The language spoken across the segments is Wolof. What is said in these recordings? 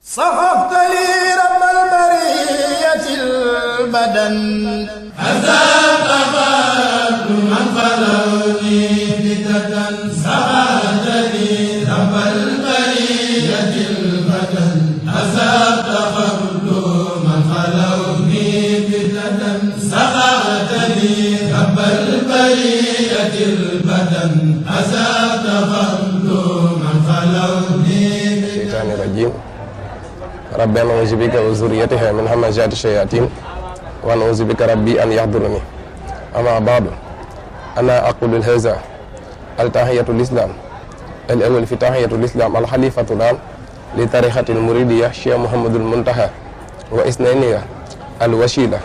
صفقت لي رب البرية البدن هذا قبض من خلوني بددا صفقت لي رب البرية البدن هذا قبض من خلوني بددا صفقت لي رب البرية البدن هذا قبض من خلوني الشيطان الرجيم ربي أعوذ بك وذريتها من همزات الشياطين وأعوذ بك ربي أن يحضرني أما بعد أنا أقول هذا التحية الإسلام الأول في تحية الإسلام الخليفة العام لطريقة المريدية شيخ محمد المنتهى وإسنانية الوسيلة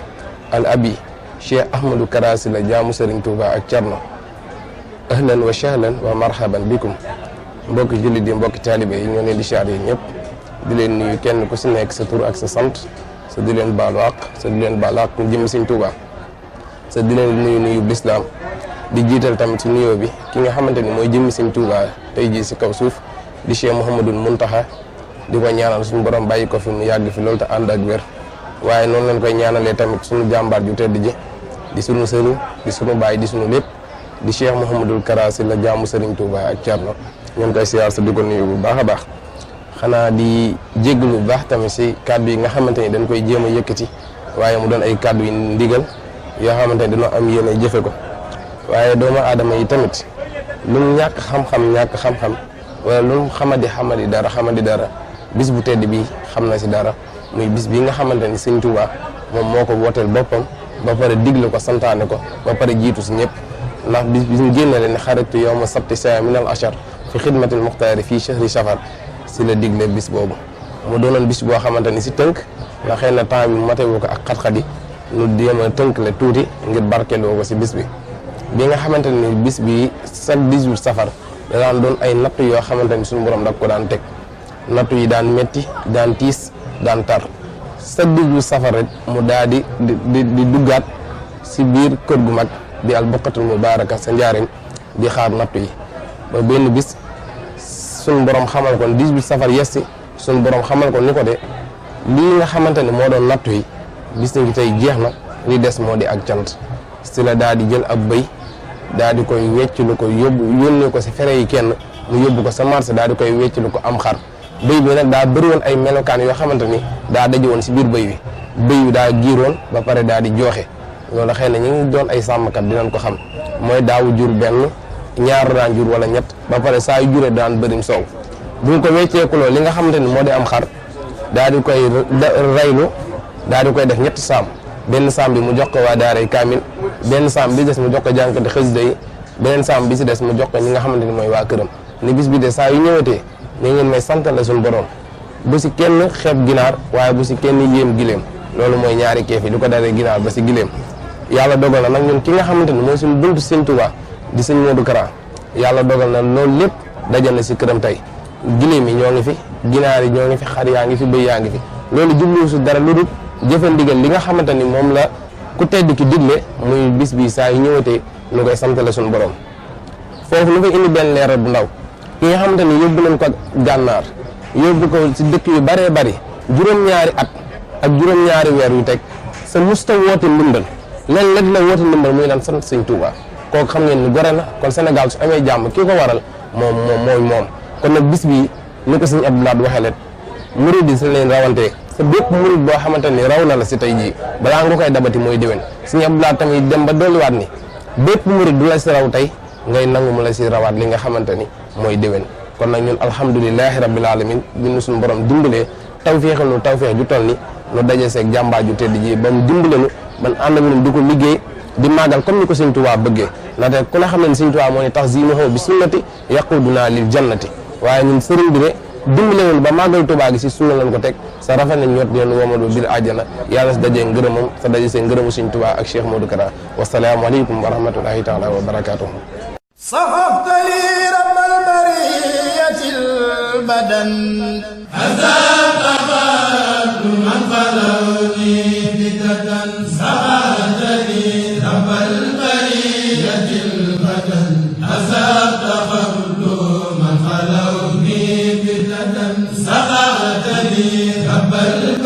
الأبي شيخ أحمد كراسي جامو سيرين توبا ak Cerno ahlan wa sahlan wa marhaban bikum mbokki jullit yi mbokki taalibe yi ñoo leen di siyaare ñëpp di leen nuyu kenn ku si nekk sa tur ak sa sant sa di leen baalu àq sa di leen baalu àq jëm Sëñ Tuubaa sa di leen nuyu lislaam di jiital tamit si nuyoo bi ki nga xamante ni mooy jëmmi Sëñ Tuubaa tey jii si kaw suuf di Cheikh Mouhamadul Muntaha di ko ñaanal suñu borom bàyyi ko fi mu yàgg fi loolu te ànd ak wér waaye noonu lañ koy ñaanalee tamit suñu jàmbaar ju tedd ji di suñu sëriñ di suñu baay di suñu lépp di Cheikh Mouhamadul Karaasi la jaamu Sëriñ Tuubaa ak Cerno ñoo koy siyaar sa di ko nuyu bu baax a baax xanaa di jéggalu bu baax tamit si kàddu yi nga xamante ni dañ koy jéem a yëkkati waaye mu doon ay kàddu yi ndigal yoo xamante ni dañoo am yéene jëfe ko waaye doomu aadama yi tamit lu mu ñàkk xam-xam wala lu mu xamadi dara bis bu tedd bi xam na si dara muy bis bi nga xamante ni Sëñ Tuubaa moom moo ko wooteel boppam ba pare digle ko santaane ko ba pare jiitu si ñëpp ndax bis bi ñu génne leen xaritu yawma sabti saa minal ashar fi xidmatil muxtaari fii chahri safar si la digle bis boobu mu doonoon bis boo xamante ni si tënk ndax xëy na temps bi matewu ko ak xat-xat yi ñu jéem a tënk le tuuti ngir barkeeloo ko si bis bi nga xamante ni bis bi chaque 18 safar da daan doon ay natt yoo xamante ni suñu borom da ko daan teg nattu yi daan metti daan tiis daan tar chaque 18 safar rek mu daal di duggaat si biir kër gu mag di al bokkatul mubaaraka sa njaarim di xaar nattu yi ba benn bis suñu borom xamal ko 18 safar yessi suñu borom xamal ko ni ko de lii nga xamante ne moo doon nattu yi bis ni tey jeex na li des moo di ak cant si la daal di jël ab bëy daal di koy weccilu ko yónnee ko si fere yi kenn mu yóbbu ko sa marché daal di koy weccilu ko am xar bëy bi nag daa bëri woon ay melokaan yoo xamante ni daa daje woon si biir bëy bi daa giiroon ba pare daal di jooxe loolu xëy na ñu ngi doon ay sàmmkat dinañ ko xam mooy daawu jur benn ñaar daan jur wala ñett ba pare saa yu juree daan bërim soow bu ñu ko wecceekuloo li nga xamante ni moo di am xar daal di koy raylu daal di koy def ñetti saam benn saam bi mu jox ko waa daaray kaamil benn saam bi des mu jox ko jànkati xasida yi beneen saam bi si des mu jox ko ñi nga xamante ni mooy waa këram ni bis bi de saa yu ñëwatee ni ngeen may santal la suñu borom bu si kenn xeeb ginaar waaye bu si kenn yéem gileem loolu mooy ñaari keef yi di ko daree ginaar ba si gileem yàlla dogal na nag ñun ki nga xamante ni mooy suñu buntu Sëñ Tuubaa di Sëñ Modou Kara yàlla dogal na loolu lépp dajal na si këram tey gileem yi ñoo ngi fi ginaar yi ñoo ngi fi xar yaa ngi fi bëy yaa ngi fi loolu jublu su dara lu dul jëfe ndigal li nga xamante ni moom la ku tedd ki digle muy bis bi saa yu ñëwatee ñu koy santale suñu borom foofu lu fay indi benn leeral bu ndaw ki nga xamante ni yóbbu nañ ko gànnaar yóbbu ko si dëkk yu bëree bëri juróom-ñaari at ak juróom-ñaari weer yu teg sa musta woote ndimbal leen léeg la woote ndimbal muy lan sant Sëñ Tuubaa kooku xam ngeen ni gore na kon Sénégal su amee jàmm kii ko waral moom kon nag bis bi ni ko Sëñ Abdou Lahad waxee leen murid yi si leen rawantee sa bépp murid boo xamante ni raw na la si tey jii balaa nga koy dabati mooy déwén Sëñ Abdou Lahad tamit dem ba dolliwaat ni bépp murid du la si raw tey ngay nangu mu la si rawaat li nga xamante ni mooy déwén kon nag ñun alhamdulilahi rabbil alamin bi ñu suñu borom dimbalee tawféexal nu tawféex ju toll ni nu daje seeg jàmbaar ju tedd ji ba mu dimbale nu ban ànd ak ñun di ko liggéey di màggal comme ni ko Sëñ Tuubaa bëggee ndaxte ku ne xam ne Sëñ Tuubaa moo ne taxzimuhu bi sunnati yaquduna lil jannati waaye ñun sëriñ bi de dimbalewul ba màggal Tuubaa gi si sunna lañ ko teg sa rafet nañ ñot deen womadoo biir àjjana yàlla si dajee ngërëmam sa daje see ngërëmu Sëñ Tuubaa ak Cheikh Modou Kara wasalaamu aleykum wa rahmatullahi taala wa barakatuhu صفقت لي رب البرية البدن هذا قبض من خلوني بددا صفقت لي رب البرية البدن هذا قبض من خلوني بددا صفقت لي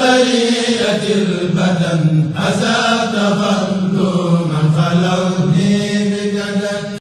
البرية البدن